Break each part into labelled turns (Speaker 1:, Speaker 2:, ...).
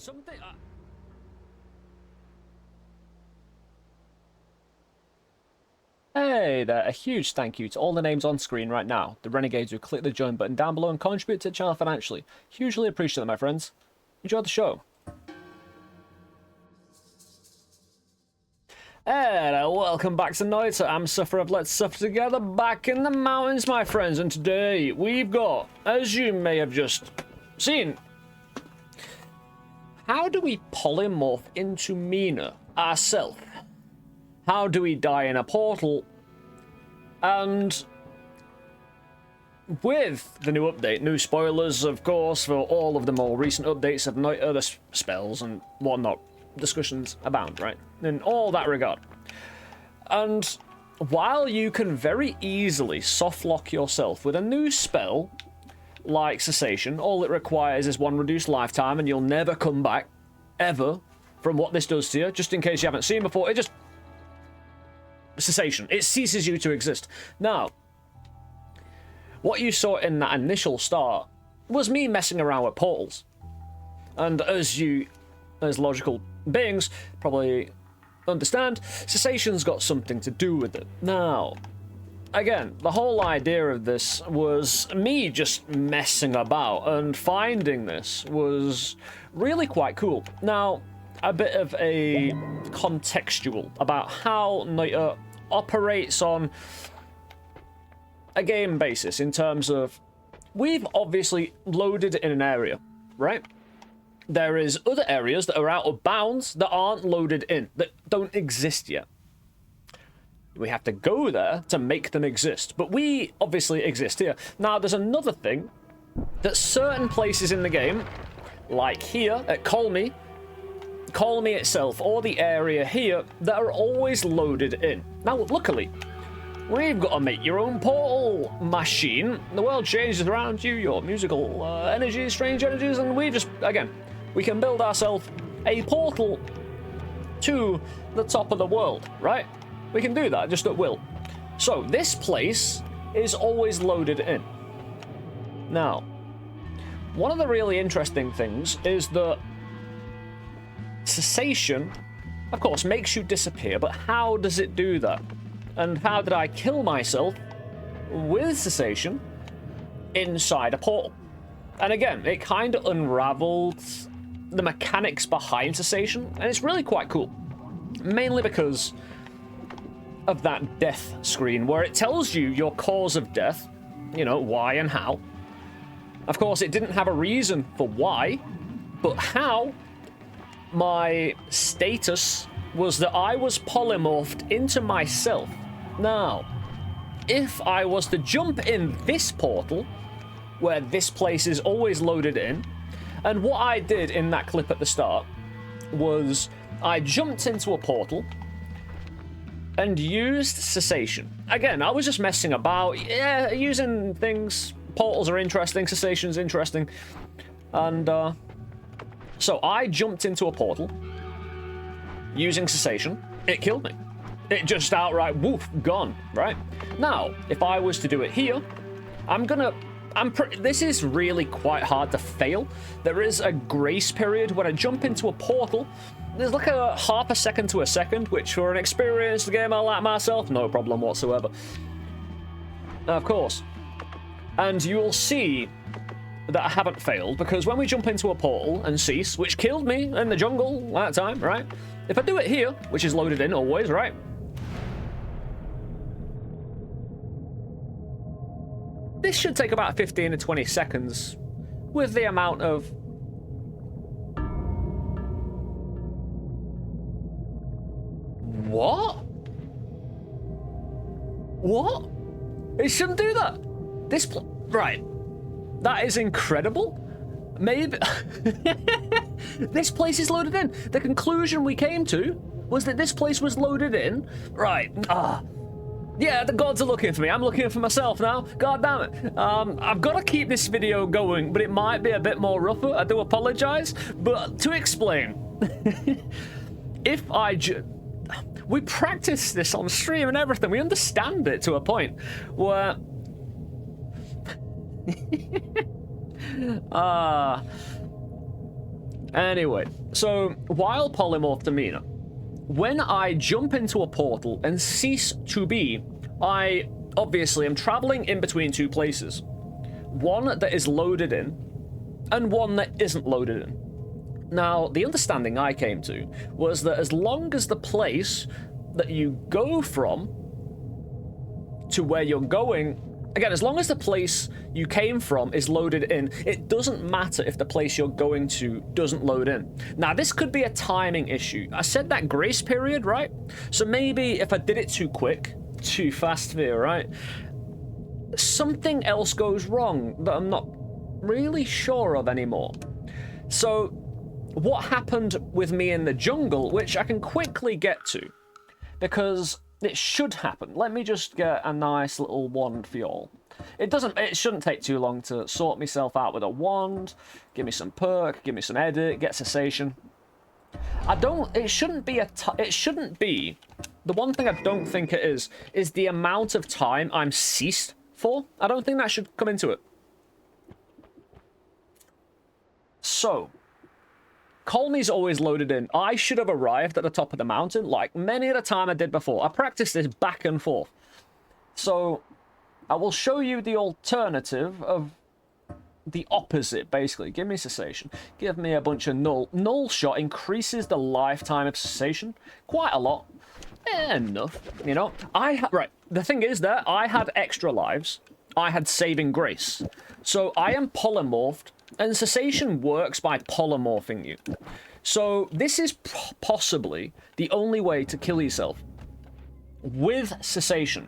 Speaker 1: Something... Hey there, a huge thank you to all the names on screen right now, the renegades who click the join button down below and contribute to the channel financially. Hugely appreciate it, my friends. Enjoy the show. Hello, welcome back to Noita. I'm Sufferer of Let's Suffer Together, back in the mountains, my friends, and today we've got, as you may have just seen, how do we polymorph into Mina, ourself? How do we die in a portal? And with the new update, new spoilers, of course, for all of the more recent updates of Noita, the spells and whatnot, discussions abound, right? In all that regard. And while you can very easily softlock yourself with a new spell, like cessation, all it requires is one reduced lifetime and you'll never come back, ever, from what this does to you, just in case you haven't seen before, it just... cessation. It ceases you to exist. Now, what you saw in that initial start was me messing around with portals. And as logical beings probably understand, cessation's got something to do with it. Now, again, the whole idea of this was me just messing about, and finding this was really quite cool. Now, a bit of a contextual about how Noita operates on a game basis in terms of we've obviously loaded in an area, right? There is other areas that are out of bounds that aren't loaded in, that don't exist yet. We have to go there to make them exist, but we obviously exist here. Now, there's another thing that certain places in the game, like here at Colmy itself, or the area here, that are always loaded in. Now, luckily, we've got to make your own portal machine. The world changes around you, your musical energies, strange energies, and we just, again, we can build ourselves a portal to the top of the world, right? We can do that, just at will. So, this place is always loaded in. Now, one of the really interesting things is that cessation, of course, makes you disappear, but how does it do that? And how did I kill myself with cessation inside a portal? And again, it kind of unraveled the mechanics behind cessation, and it's really quite cool. Mainly because of that death screen, where it tells you your cause of death, you know, why and how. Of course, it didn't have a reason for why, but how. My status was that I was polymorphed into myself. Now, if I was to jump in this portal, where this place is always loaded in, and what I did in that clip at the start was I jumped into a portal and used cessation. Again, I was just messing about, yeah, using things. Portals are interesting, cessation's interesting, and so I jumped into a portal using cessation. It killed me. It just outright, woof, gone, right? Now, if I was to do it here, this is really quite hard to fail. There is a grace period when I jump into a portal. There's like a half a second to a second, which for an experienced gamer like myself, no problem whatsoever. Of course. And you'll see that I haven't failed, because when we jump into a portal and cease, which killed me in the jungle that time, right? If I do it here, which is loaded in always, right? This should take about 15 to 20 seconds with the amount of... What? What? It shouldn't do that. Right. That is incredible. Maybe... This place is loaded in. The conclusion we came to was that this place was loaded in. Right. Yeah, the gods are looking for me. I'm looking for myself now. God damn it. I've got to keep this video going, but it might be a bit more rougher. I do apologize. But to explain, if I... We practice this on stream and everything. We understand it to a point where... Anyway, so while polymorphed Amina, when I jump into a portal and cease to be, I obviously am traveling in between two places. One that is loaded in, and one that isn't loaded in. Now, the understanding I came to was that as long as the place that you go from to where you're going, again, as long as the place you came from is loaded in, it doesn't matter if the place you're going to doesn't load in. Now, this could be a timing issue. I said that grace period, right? So maybe if I did it too quick, too fast here, right? Something else goes wrong that I'm not really sure of anymore. So what happened with me in the jungle, which I can quickly get to, because it should happen. Let me just get a nice little wand for y'all. It shouldn't take too long to sort myself out with a wand. Give me some perk, give me some edit, get cessation. It shouldn't be, the one thing I don't think it is the amount of time I'm ceased for. I don't think that should come into it. So, Colney's always loaded in. I should have arrived at the top of the mountain like many at a time I did before. I practiced this back and forth. So, I will show you the alternative of the opposite, basically. Give me cessation. Give me a bunch of null. Null shot increases the lifetime of cessation quite a lot. Enough, you know. Right, the thing is that I had extra lives. I had saving grace. So I am polymorphed, and cessation works by polymorphing you. So this is possibly the only way to kill yourself with cessation.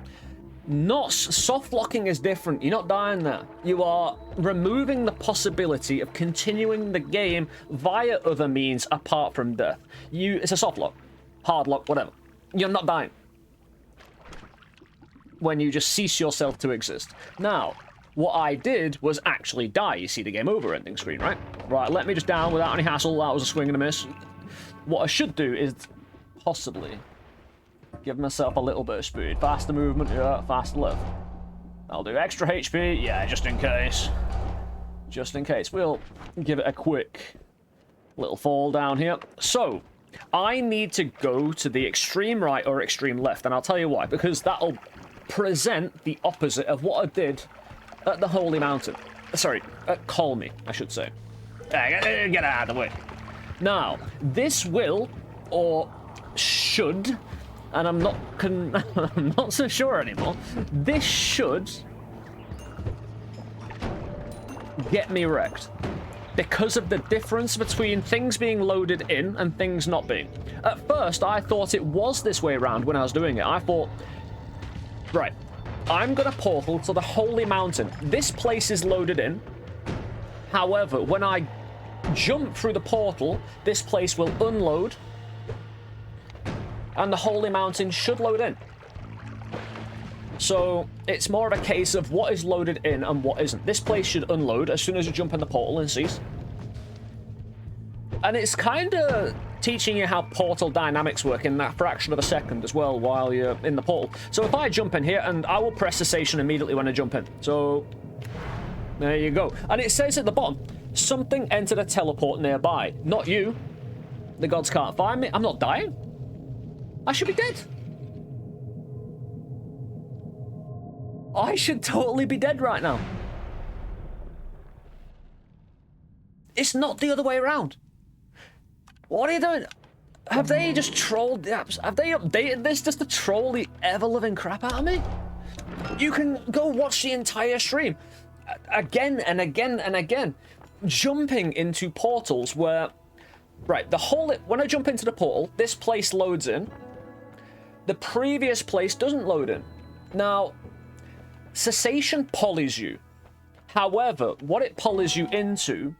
Speaker 1: Not soft locking is different. You're not dying there. You are removing the possibility of continuing the game via other means apart from death. It's a soft lock, hard lock, whatever. You're not dying when you just cease yourself to exist. Now, what I did was actually die. You see the game over ending screen, right? Right, let me just down without any hassle. That was a swing and a miss. What I should do is possibly give myself a little bit of speed. Faster movement, yeah, faster lift. I'll do extra HP, yeah, just in case. Just in case. We'll give it a quick little fall down here. So, I need to go to the extreme right or extreme left, and I'll tell you why. Because that'll present the opposite of what I did at the Holy Mountain. Sorry, at Colmy, I should say. Get out of the way. Now, this will, or should, and I'm not so sure anymore, this should get me wrecked. Because of the difference between things being loaded in and things not being. At first, I thought it was this way around when I was doing it. I thought, right, I'm gonna portal to the Holy Mountain. This place is loaded in. However, when I jump through the portal, this place will unload, and the Holy Mountain should load in. So, it's more of a case of what is loaded in and what isn't. This place should unload as soon as you jump in the portal and cease. And it's kind of teaching you how portal dynamics work in that fraction of a second as well while you're in the portal. So if I jump in here, and I will press cessation immediately when I jump in. So, there you go. And it says at the bottom, something entered a teleport nearby. Not you. The gods can't find me. I'm not dying. I should be dead. I should totally be dead right now. It's not the other way around. What are you doing? Have they just trolled the apps? Have they updated this just to troll the ever-living crap out of me? You can go watch the entire stream. Again and again and again. Jumping into portals where... Right, when I jump into the portal, this place loads in. The previous place doesn't load in. Now... Cessation polys you. However, what it polys you into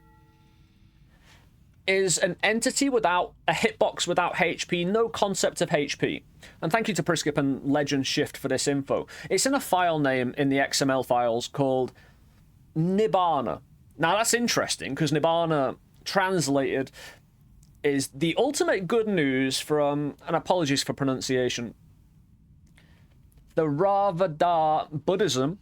Speaker 1: is an entity without a hitbox, without HP, no concept of HP. And thank you to Priskip and Legend Shift for this info. It's in a file name in the XML files called Nibbana. Now that's interesting because Nibbana translated is the ultimate good news from, and apologies for pronunciation, the Ravada Buddhism.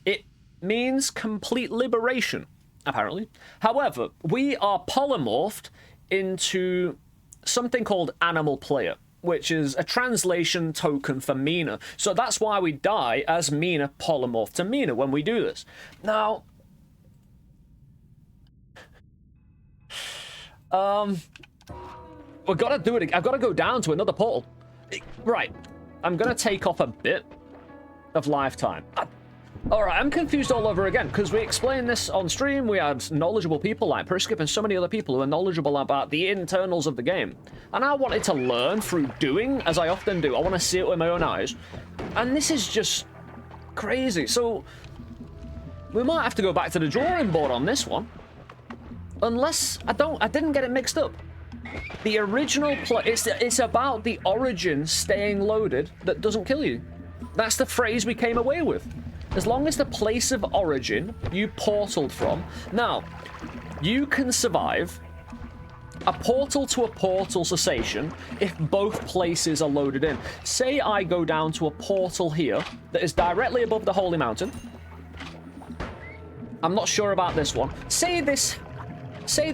Speaker 1: It means complete liberation, apparently. However, we are polymorphed into something called Animal Player, which is a translation token for Mina. So that's why we die as Mina polymorph to Mina when we do this. Now, we've got to do it again. I've got to go down to another portal. Right. I'm going to take off a bit of lifetime. Alright, I'm confused all over again, because we explained this on stream. We had knowledgeable people like Priskip and so many other people who are knowledgeable about the internals of the game. And I wanted to learn through doing, as I often do. I want to see it with my own eyes. And this is just crazy. So, we might have to go back to the drawing board on this one. Unless, I didn't get it mixed up. The original it's about the origin staying loaded that doesn't kill you. That's the phrase we came away with. As long as the place of origin you portaled from. Now, you can survive a portal to a portal cessation if both places are loaded in. Say I go down to a portal here that is directly above the Holy Mountain. I'm not sure about this one. Say,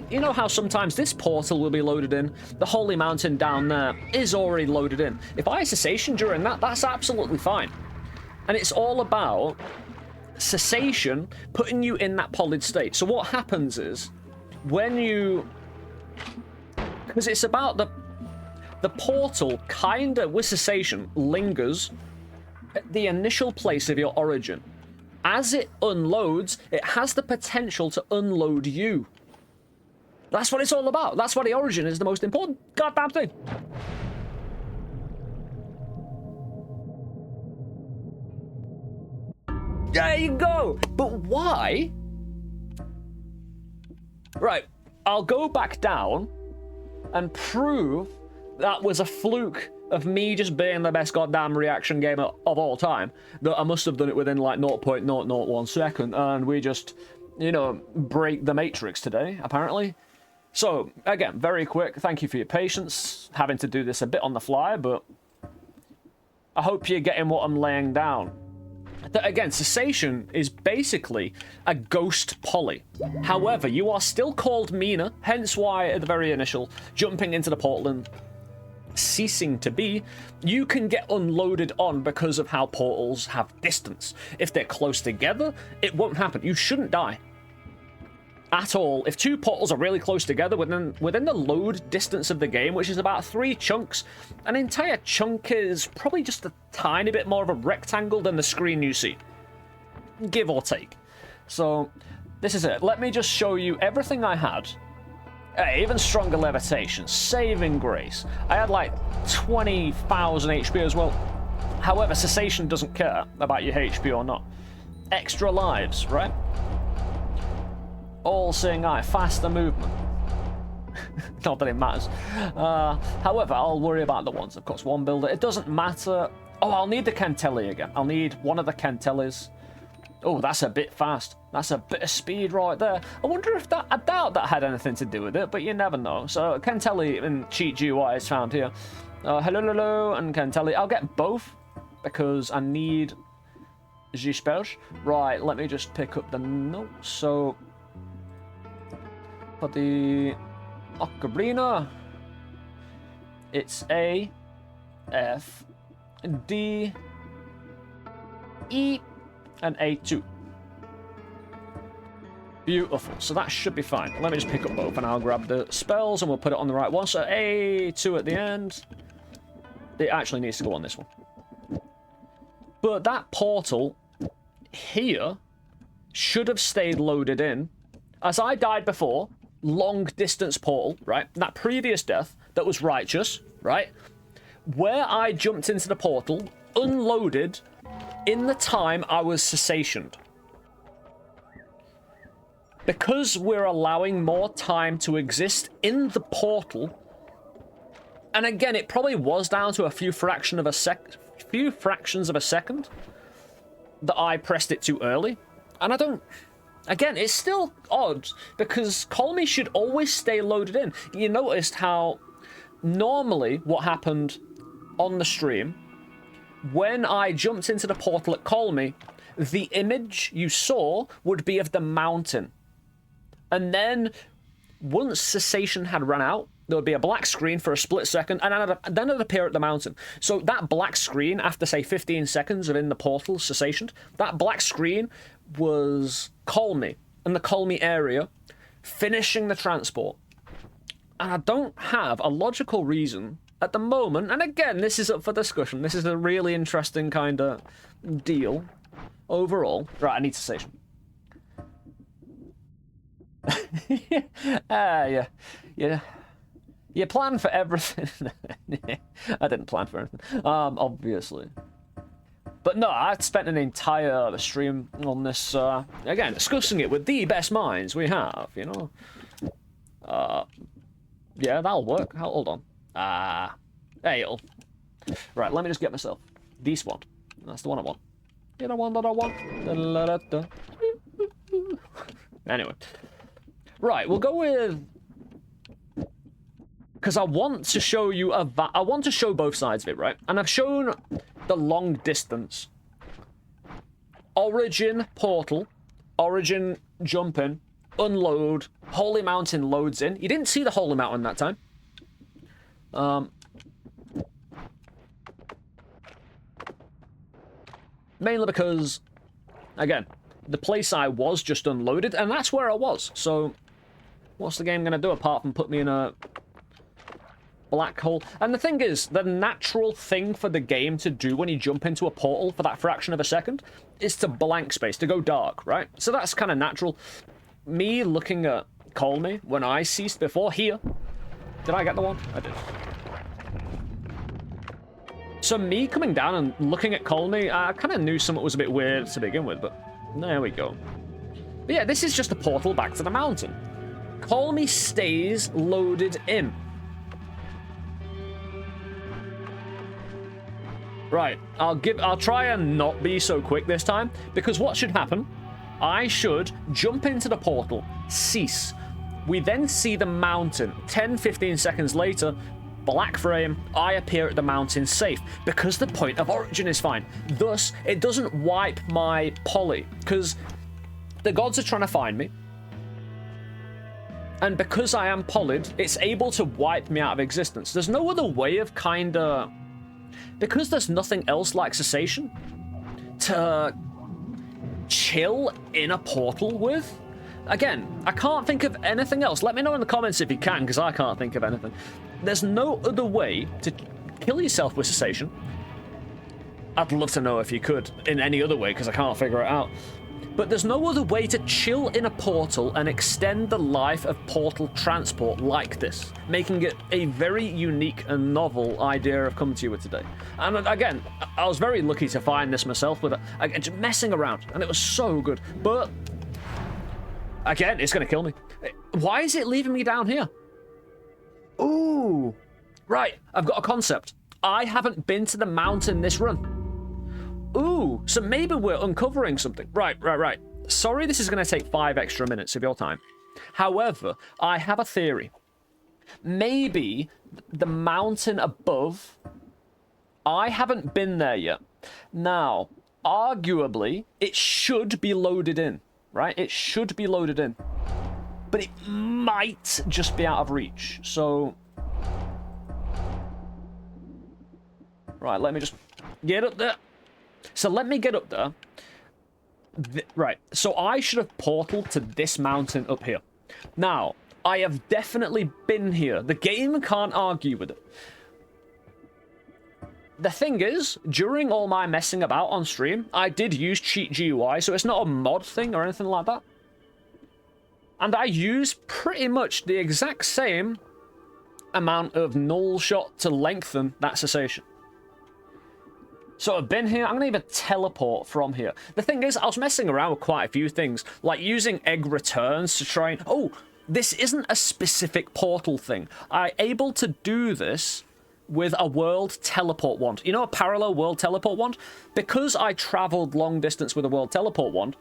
Speaker 1: you know how sometimes this portal will be loaded in? The Holy Mountain down there is already loaded in. If I cessation during that, that's absolutely fine. And it's all about cessation putting you in that polyed state. So what happens is, when you... Because it's about the portal, kind of, with cessation, lingers at the initial place of your origin. As it unloads, it has the potential to unload you. That's what it's all about. That's why the origin is the most important goddamn thing. There you go. But why? Right. I'll go back down and prove that was a fluke of me just being the best goddamn reaction gamer of all time. That I must have done it within like 0.001 second, and we just, you know, break the matrix today, apparently. So, again, very quick. Thank you for your patience. Having to do this a bit on the fly, but I hope you're getting what I'm laying down. That, again, cessation is basically a ghost poly. However, you are still called Mina, hence why at the very initial, jumping into the portal and ceasing to be, you can get unloaded on because of how portals have distance. If they're close together, it won't happen. You shouldn't die at all. If two portals are really close together within the load distance of the game, which is about 3 chunks, an entire chunk is probably just a tiny bit more of a rectangle than the screen you see, give or take. So this is it. Let me just show you everything I had. Even stronger levitation, saving grace. I had like 20,000 HP as well. However, cessation doesn't care about your HP or not. Extra lives, right? All-seeing eye, faster movement. Not that it matters. However, I'll worry about the ones. Of course, one builder. It doesn't matter. Oh, I'll need the Kentelli again. I'll need one of the Kentellis. Oh, that's a bit fast. That's a bit of speed right there. I wonder if that... I doubt that had anything to do with it, but you never know. So, Kentelli in cheat GUI is found here. Hello, and Kentelli. I'll get both because I need Gisperge. Right, let me just pick up the notes. So... for the Ocarina, it's A, F, D, E, and A2. Beautiful. So that should be fine. Let me just pick up both, and I'll grab the spells, and we'll put it on the right one. So A2 at the end. It actually needs to go on this one. But that portal here should have stayed loaded in. As I died before, long distance portal, right? That previous death that was righteous, right? Where I jumped into the portal, unloaded in the time I was cessationed. Because we're allowing more time to exist in the portal, and again, it probably was down to a few fractions of a second that I pressed it too early, and I don't. Again, it's still odd, because Call Me should always stay loaded in. You noticed how normally what happened on the stream, when I jumped into the portal at Call Me, the image you saw would be of the mountain. And then once cessation had run out, there would be a black screen for a split second, and then it'd appear at the mountain. So that black screen, after, say, 15 seconds of in the portal cessation, that black screen was Call Me, and the Call Me area, finishing the transport. And I don't have a logical reason at the moment, and again, this is up for discussion. This is a really interesting kind of deal overall. Right, I need cessation. Yeah. You plan for everything. I didn't plan for anything, obviously. But no, I spent an entire stream on this, again, discussing it with the best minds we have, you know? Yeah, that'll work. Hold on. Hey, it'll... Right, let me just get myself this one. That's the one I want. You know, one that I want. Anyway. Right, we'll go with... Because I want to show you I want to show both sides of it, right? And I've shown the long distance. Origin portal. Origin jump in. Unload. Holy Mountain loads in. You didn't see the Holy Mountain that time. Mainly because, again, the place I was just unloaded, and that's where I was. So, what's the game going to do apart from put me in a black hole? And the thing is, the natural thing for the game to do when you jump into a portal for that fraction of a second is to blank space, to go dark, right? So that's kind of natural. Me looking at Call Me when I ceased before here. Did I get the one? I did. So me coming down and looking at Call Me, I kind of knew something was a bit weird to begin with, but there we go. But yeah, this is just a portal back to the mountain. Call Me stays loaded in. Right, I'll try and not be so quick this time, because what should happen? I should jump into the portal, cease. We then see the mountain. 10-15 seconds later, black frame, I appear at the mountain safe, because the point of origin is fine. Thus, it doesn't wipe my poly, because the gods are trying to find me. And because I am polyed, it's able to wipe me out of existence. There's no other way of kinda... Because there's nothing else like cessation to chill in a portal with. Again, I can't think of anything else. Let me know in the comments if you can, because I can't think of anything. There's no other way to kill yourself with cessation. I'd love to know if you could in any other way, because I can't figure it out. But there's no other way to chill in a portal and extend the life of portal transport like this, making it a very unique and novel idea I've come to you with today. And again, I was very lucky to find this myself with just messing around, and it was so good. But again, it's going to kill me. Why is it leaving me down here? Ooh, right, I've got a concept. I haven't been to the mountain this run. Ooh, so maybe we're uncovering something. Right. Sorry this is going to take 5 extra minutes of your time. However, I have a theory. Maybe the mountain above, I haven't been there yet. Now, arguably, it should be loaded in, right? It should be loaded in. But it might just be out of reach, so... Right, let me just get up there. So let me get up there. Right, so I should have portaled to this mountain up here. Now, I have definitely been here. The game can't argue with it. The thing is, during all my messing about on stream, I did use cheat GUI, so it's not a mod thing or anything like that. And I use pretty much the exact same amount of null shot to lengthen that cessation. So I've been here. I'm going to even teleport from here. The thing is, I was messing around with quite a few things, like using egg returns to try and... Oh, this isn't a specific portal thing. I'm able to do this with a world teleport wand. You know, a parallel world teleport wand? Because I traveled long distance with a world teleport wand,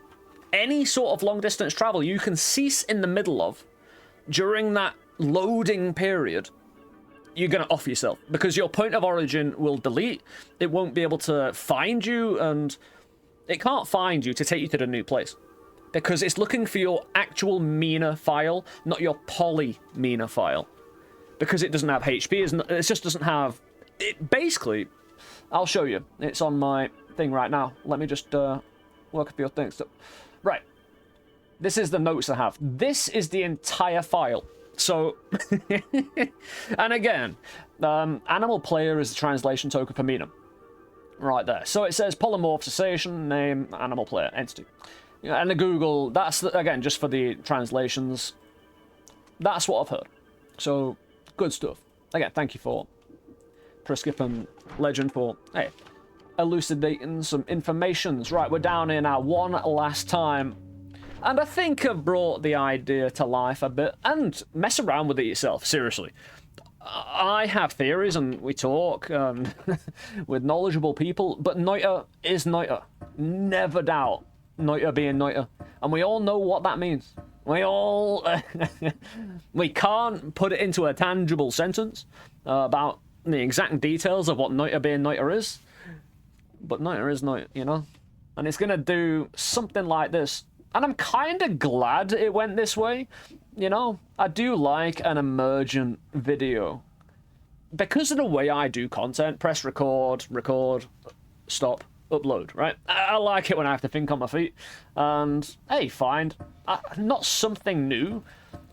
Speaker 1: any sort of long distance travel you can cease in the middle of during that loading period, you're going to off yourself, because your point of origin will delete. It won't be able to find you, and it can't find you to take you to the new place. because it's looking for your actual Mina file, not your poly Mina file. Because it doesn't have HP, it just doesn't have... It basically, I'll show you. It's on my thing right now. Let me just work a few things. Right. This is the notes I have. This is the entire file. So, and again, animal player is the translation token for Mina. Right there. So it says polymorph, cessation, name, animal player, entity. And the Google, that's, again, just for the translations. That's what I've heard. So, good stuff. Again, thank you for Priskip and Legend for, hey, elucidating some informations. Right, we're down here now one last time. And I think I've brought the idea to life a bit. And mess around with it yourself, seriously. I have theories and we talk with knowledgeable people, but Noita is Noita. Never doubt Noita being Noita. And we all know what that means. We all... we can't put it into a tangible sentence about the exact details of what Noita being Noita is. But Noita is Noita, you know? And it's going to do something like this. And I'm kind of glad it went this way. You know, I do like an emergent video. Because of the way I do content, press record, stop, upload, right? I like it when I have to think on my feet. And, hey, fine. Not something new,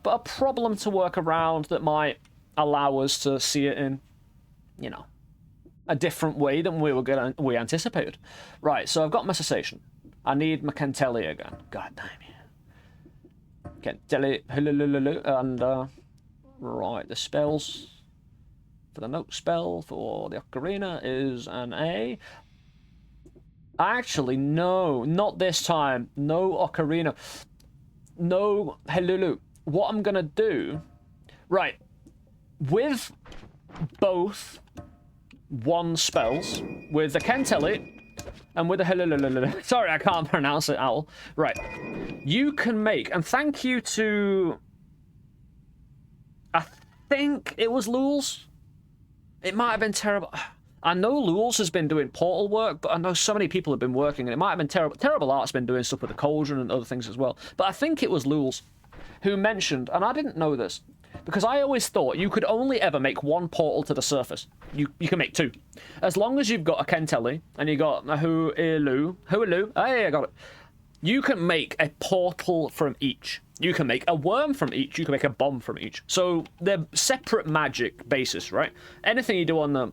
Speaker 1: but a problem to work around that might allow us to see it in, you know, a different way than we anticipated. Right, so I've got my cessation. I need my Kentelli again. God damn it. Kentelli, and, right, the spells for the note spell for the ocarina is an A. Actually, no, not this time. No ocarina. No Helulu. What I'm gonna do, right, with both one spells, with the Kentelli, and with the sorry, I can't pronounce it, Owl. Right. You can make, and thank you to, I think it was Lules. It might have been terrible. I know Lules has been doing portal work, but I know so many people have been working, and it might have been terrible. Terrible Art's been doing stuff with the Cauldron and other things as well. But I think it was Lules who mentioned, and I didn't know this, because I always thought you could only ever make one portal to the surface. You can make two. As long as you've got a Kentelli, and you got a Huilu, hey, I got it. You can make a portal from each. You can make a worm from each. You can make a bomb from each. So they're separate magic basis, right? Anything you do on the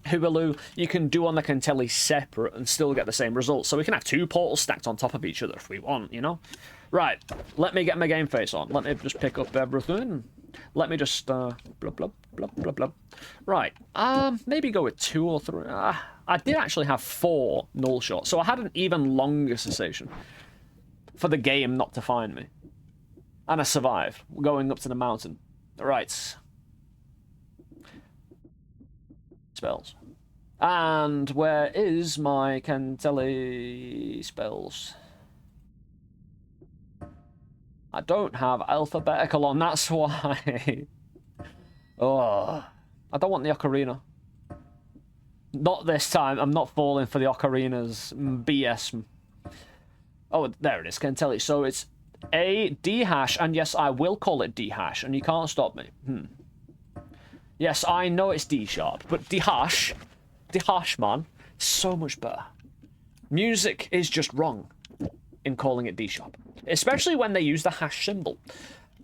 Speaker 1: Huilu, you can do on the Kentelli separate and still get the same result. So we can have two portals stacked on top of each other if we want, you know? Right, let me get my game face on. Let me just pick up everything. Let me just, blub, blub, blub, blub, blub. Right, maybe go with 2 or 3. I did actually have 4 null shots, so I had an even longer cessation for the game not to find me. And I survived, going up to the mountain. Right. Spells. And where is my Kentelli spells? I don't have alphabetical on, that's why. Oh, I don't want the ocarina. Not this time. I'm not falling for the ocarina's BS. Oh, there it is, Kentelli. So it's A, D hash, and yes, I will call it D hash, and you can't stop me. Yes, I know it's D sharp, but D hash, man, so much better. Music is just wrong in calling it D sharp. Especially when they use the hash symbol.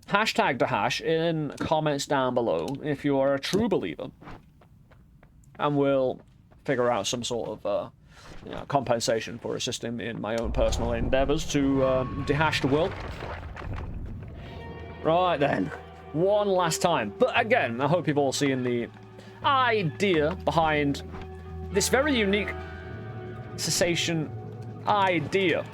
Speaker 1: Hashtag the hash in comments down below if you are a true believer. And we'll figure out some sort of compensation for assisting in my own personal endeavors to dehash the world. Right then. One last time. But again, I hope you've all seen the idea behind this very unique cessation idea.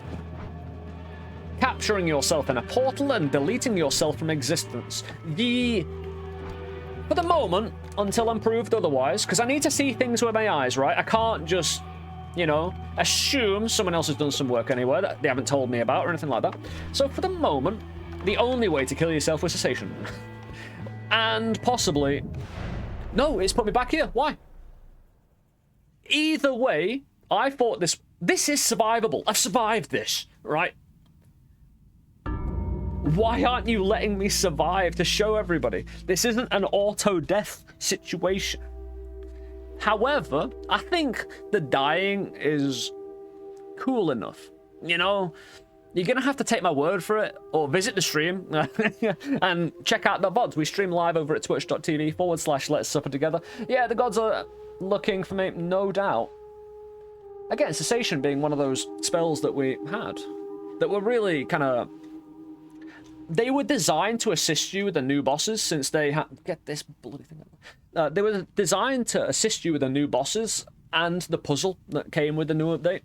Speaker 1: Capturing yourself in a portal and deleting yourself from existence. For the moment, until I'm proved otherwise, because I need to see things with my eyes, right? I can't just, you know, assume someone else has done some work anywhere that they haven't told me about or anything like that. So for the moment, the only way to kill yourself was cessation. And possibly... No, it's put me back here. Why? Either way, I thought this is survivable. I've survived this, right? Why aren't you letting me survive to show everybody? This isn't an auto-death situation. However, I think the dying is cool enough. You know, you're gonna have to take my word for it, or visit the stream and check out the VODs. We stream live over at twitch.tv/Let's Suffer Together. Yeah, the gods are looking for me, no doubt. Again, cessation being one of those spells that we had that were really kind of... They were designed to assist you with the new bosses, since they had... Get this bloody thing out. They were designed to assist you with the new bosses and the puzzle that came with the new update.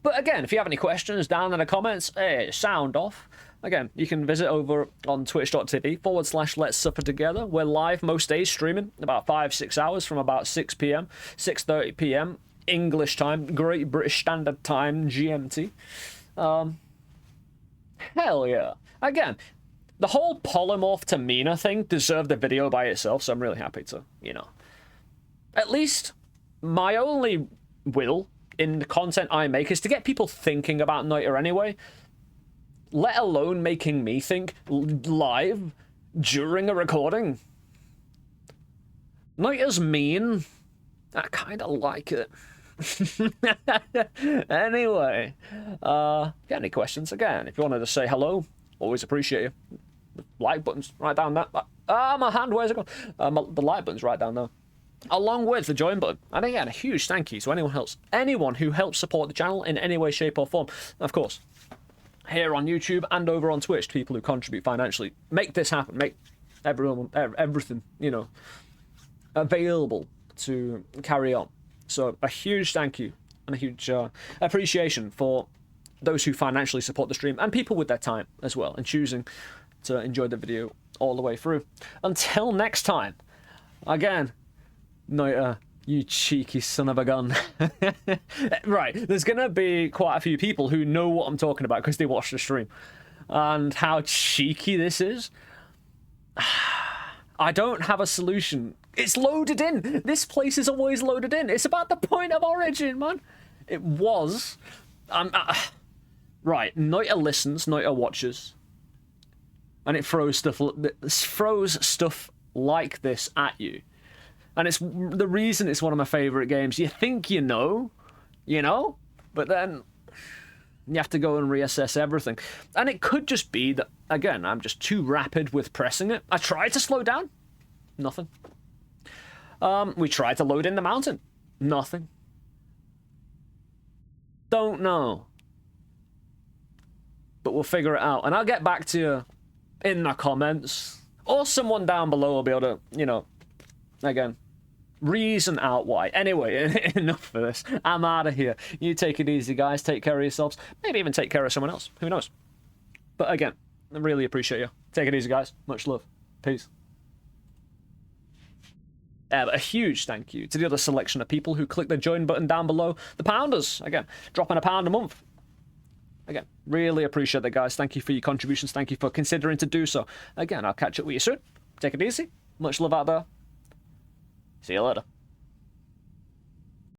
Speaker 1: But again, if you have any questions down in the comments, hey, sound off. Again, you can visit over on twitch.tv/Let's Suffer Together. We're live most days streaming about 5-6 hours from about 6 p.m, 6:30 p.m, English time, Great British Standard Time, GMT. Hell yeah. Again, the whole polymorph to Mina thing deserved a video by itself, so I'm really happy to, you know. At least my only will in the content I make is to get people thinking about Noita anyway, let alone making me think live during a recording. Noita's mean. I kind of like it. Anyway, if you have any questions, again, if you wanted to say hello, always appreciate you. The like button's right down there. My hand, where's it gone? The like button's right down there, along with the join button. And again, a huge thank you to anyone who helps support the channel in any way, shape or form. Of course, here on YouTube and over on Twitch, people who contribute financially make this happen, make everything, you know, available to carry on. So a huge thank you and a huge appreciation for those who financially support the stream and people with their time as well and choosing to enjoy the video all the way through. Until next time, again, Noita, you cheeky son of a gun. Right, there's gonna be quite a few people who know what I'm talking about because they watch the stream and how cheeky this is. I don't have a solution. It's loaded in. This place is always loaded in. It's about the point of origin, man. It was. Right, Noita listens, Noita watches, and it throws stuff like this at you. And it's the reason it's one of my favorite games. You think you know, but then you have to go and reassess everything. And it could just be that, again, I'm just too rapid with pressing it. I tried to slow down. Nothing. We tried to load in the mountain. Nothing. Don't know. But we'll figure it out. And I'll get back to you in the comments. Or someone down below will be able to, you know, again, reason out why. Anyway, enough of this. I'm out of here. You take it easy, guys. Take care of yourselves. Maybe even take care of someone else. Who knows? But again, I really appreciate you. Take it easy, guys. Much love. Peace. But a huge thank you to the other selection of people who click the join button down below. The pounders, again, dropping £1 a month. Again, really appreciate that, guys. Thank you for your contributions. Thank you for considering to do so. Again, I'll catch up with you soon. Take it easy. Much love out there. See you later.